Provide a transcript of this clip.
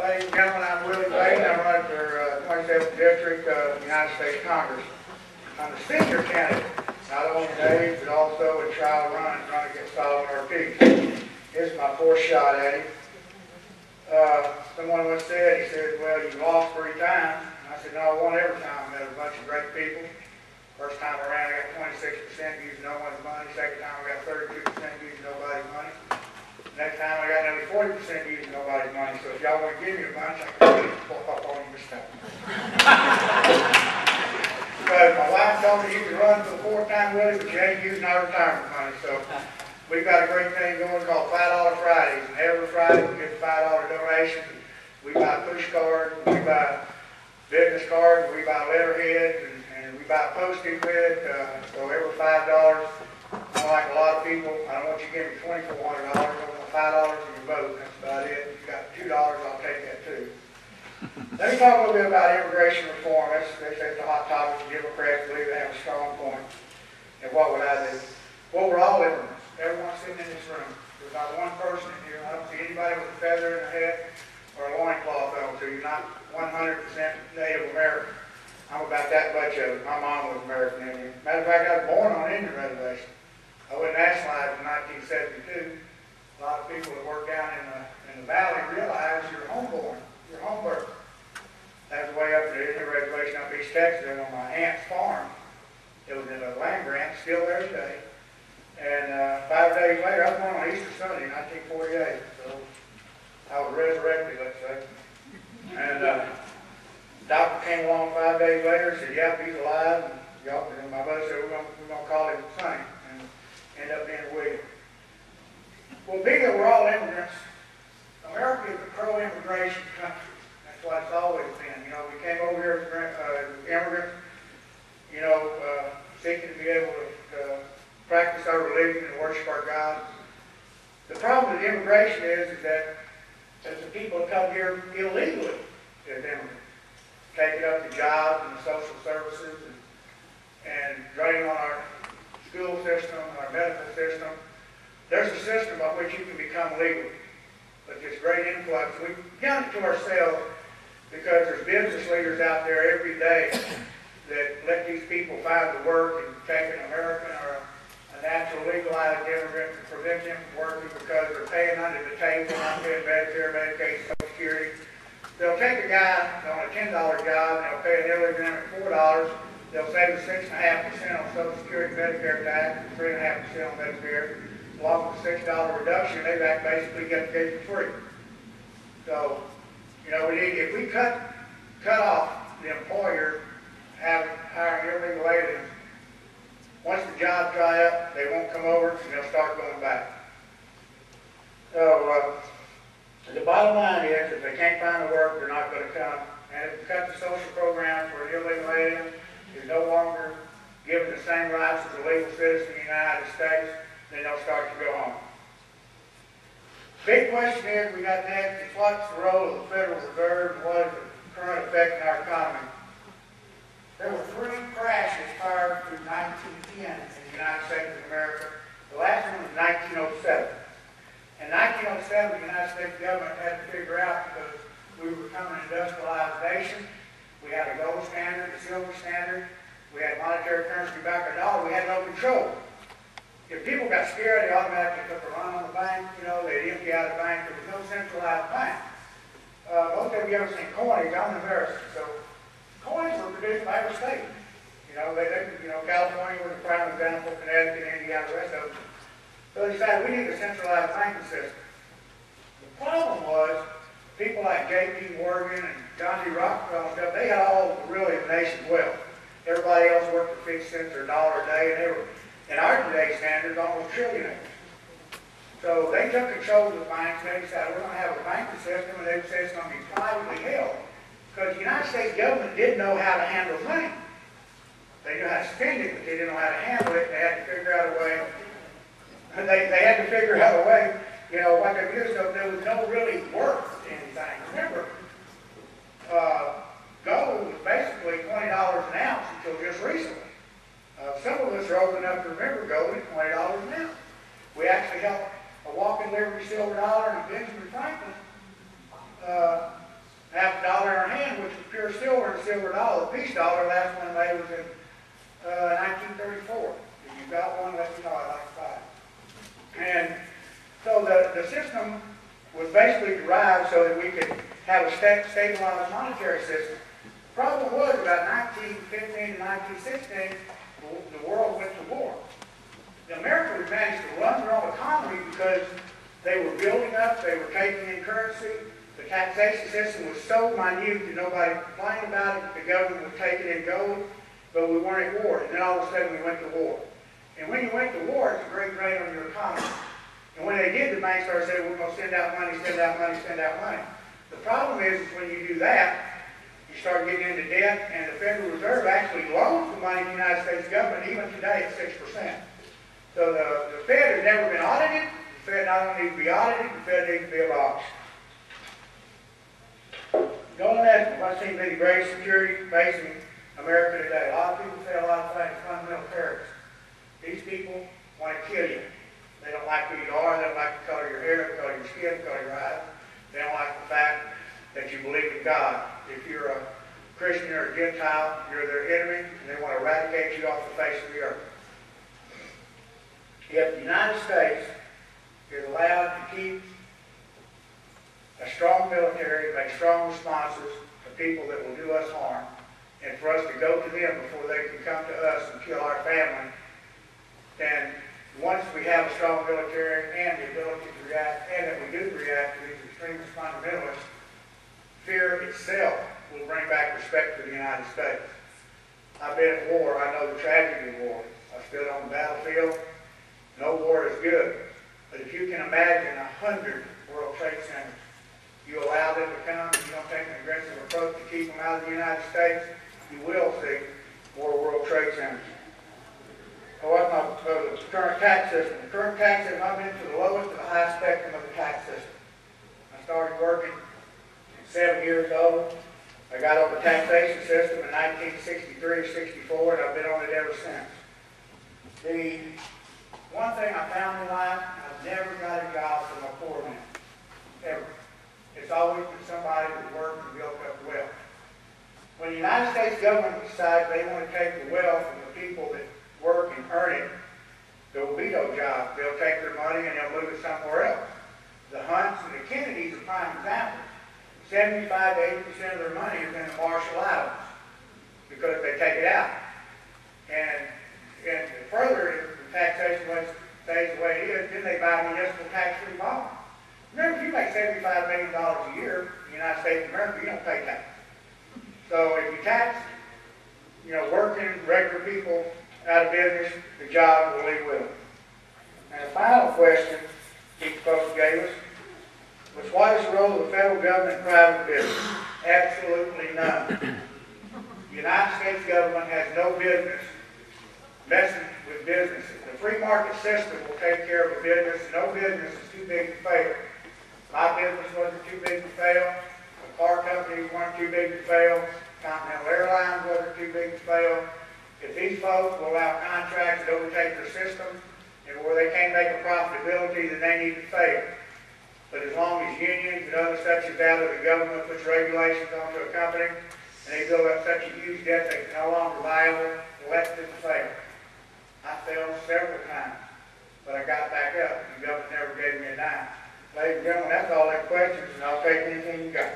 Ladies and gentlemen, I'm Willie Vaden. I run for 27th District of the United States Congress. I'm the senior candidate, not only in age, but also in trial run against Solomon Ortiz. This is my fourth shot at him. Someone once said, he said, well, you lost 3 times. And I said, no, I won every time. I met a bunch of great people. First time around, I got 26% using no one's money. Second time, I got 32% using nobody's money. Next time, I got nearly 40% using nobody's money. So if y'all want to give me a bunch, I can really pop up on you this time. Because my wife told me you can run for the 4th time, Willie, but you ain't using our retirement money. So we've got a great thing going called $5 Fridays. And every Friday, we get a $5 donation. We buy push cards, we buy business cards, we buy letterheads, and we buy postage with. So every $5, unlike a lot of people, I don't want you to give me $2,400. I want $5 in your vote. That's about it. If you got $2, I'll take that too. Let me talk a little bit about immigration reform. That's the hot topic. The Democrats believe they have a strong point. And what would I do? Well, we're all immigrants. Everyone sitting in this room. There's not one person in here. I don't see anybody with a feather in their head or a loincloth on. So you're not 100% Native American. I'm about that much of it. My mom was American Indian. Matter of fact, I was born on Indian reservation. I wasn't nationalized in 1972. A lot of people that work down in the valley realize you're homeborn, you're home birth. That was way up to the Indian reservation up East Texas on my aunt's farm. It was in a land grant, still there today. And 5 days later, I was born on Easter Sunday, 1948. So I was resurrected, let's say. And the doctor came along 5 days later and said, yep, he's alive. And my brother said, we're going to call him Sonny. And end up being William. Well, being that we're all immigrants, America is a pro-immigration country. That's what it's always been. You know, we came over here as immigrants, you know, seeking to be able to practice our religion and worship our God. The problem with immigration is that the people come here illegally as immigrants, taking up the jobs and the social services and draining on our school system, our medical system. There's a system by which you can become legal. But this great influx, we've done it to ourselves because there's business leaders out there every day that let these people find the work and take an American or a natural legalized immigrant and prevent them from working because they're paying under the table, not paying Medicare, Medicaid, Social Security. They'll take a guy on a $10 job and they'll pay an illegal immigrant $4. They'll save 6.5% on Social Security, Medicare tax, and 3.5% on Medicare. Along with a $6 reduction, they basically get the case for free. So, you know, if we cut off the employer hiring illegal aliens, once the jobs dry up, they won't come over and they'll start going back. So, the bottom line is, if they can't find the work, they're not going to come. And if we cut the social program for an illegal alien, is no longer given the same rights as a legal citizen in the United States, then they'll start to go home. Big question is we got next is what's the role of the Federal Reserve and what is the current effect in our economy? There were 3 crashes prior to 1910 in the United States of America. The last one was 1907. In 1907, the United States government had to figure out because we were becoming an industrialized nation. We had a gold standard, a silver standard. We had monetary currency back our dollar. We had no control. If people got scared, they automatically took a run on the bank. You know, they'd empty out the bank. There was no centralized bank. Most of you ever seen coins? I'm an American. So coins were produced by every state. You know, California was a prime example, Connecticut, Indiana, the rest of them. So they decided we need a centralized banking system. The problem was people like J.P. Morgan and John D. Rockefeller and stuff, they had all really the nation's wealth. Everybody else worked for 50 cents or $1 a day, and they were, in our today's standards, almost trillionaires. So they took control of the banks, and they decided we're going to have a banking system, and they said it's going to be privately held. Because the United States government didn't know how to handle money. They knew how to spend it, but they didn't know how to handle it. They had to figure out a way. They had to figure out a way, you know, what they did, so there was no really worth to anything. Remember, gold was basically $20 an ounce until just recently. Some of us are old enough to remember gold at $20 an ounce. We actually helped a walking Liberty silver dollar and a Benjamin Franklin half a dollar in our hand, which was pure silver and silver dollar. The peace dollar, the last one made was in 1934. If you've got one, let me know, I'd like to buy it. And so the system was basically derived so that we could have a stabilized monetary system. The problem was about 1915 to 1916, the world went to war. America had managed to run their own economy because they were building up, they were taking in currency. The taxation system was so minute that nobody complained about it. The government would take it in gold, but we weren't at war. And then all of a sudden we went to war. And when you went to war, it's a great drain on your economy. And when they did, the banks started saying, we're going to send out money, send out money, send out money. The problem is when you do that, you start getting into debt, and the Federal Reserve actually loans the money to the United States government, even today at 6%. So the Fed has never been audited. The Fed not only needs to be audited, the Fed needs to be abolished. Going at what seems to be the greatest security facing America today. A lot of people say a lot of things, fundamental terrorists. These people want to kill you. They don't like who you are, they don't like the color of your hair, the color of your skin, the color of your eyes. They don't like the fact that you believe in God. If you're a Christian or a Gentile, you're their enemy, and they want to eradicate you off the face of the earth. Yet the United States is allowed to keep a strong military, make strong responses to people that will do us harm, and for us to go to them before they can come to us and kill our family, then once we have a strong military and the ability to react, and that we do react to these extremist fundamentalists, fear itself will bring back respect for the United States. I've been at war. I know the tragedy of war. I stood on the battlefield. No war is good. But if you can imagine 100 World Trade Centers, you allow them to come, and you don't take an aggressive approach to keep them out of the United States, you will see more World Trade Centers. So what's the current tax system? The current tax system, I've been to the lowest to the highest spectrum of the tax system. I started working at 7 years old. I got on the taxation system in 1963 or 64, and I've been on it ever since. The one thing I found in life, I've never got a job from a poor man, ever. It's always been somebody that worked and built up wealth. When the United States government decides they want to take the wealth from the people that work and earn it, there will be no jobs. They'll take their money and they'll move it somewhere else. The Hunts and the Kennedys are prime examples. 75 to 80% of their money is in the Marshall Islands because they take it out. And further, if the taxation stays the way it is, then they buy municipal tax-free bonds. Remember, if you make $75 million a year in the United States of America, you don't pay tax. So if you tax, working, regular people out of business, the job will leave with them. And the final question these folks gave us was, what is the role of the federal government and private business? Absolutely none. The United States government has no business messing with businesses. The free market system will take care of a business. No business is too big to fail. My business wasn't too big to fail. The car companies weren't too big to fail. Continental Airlines wasn't too big to fail. If these folks will allow contracts that overtake their system and where they can't make a profitability, then they need to fail. But as long as unions and other such as that of the government puts regulations onto a company and they build up such a huge debt that it's no longer viable, let them fail. I failed several times, but I got back up and the government never gave me a dime. Ladies and gentlemen, that's all their questions, and I'll take anything you got.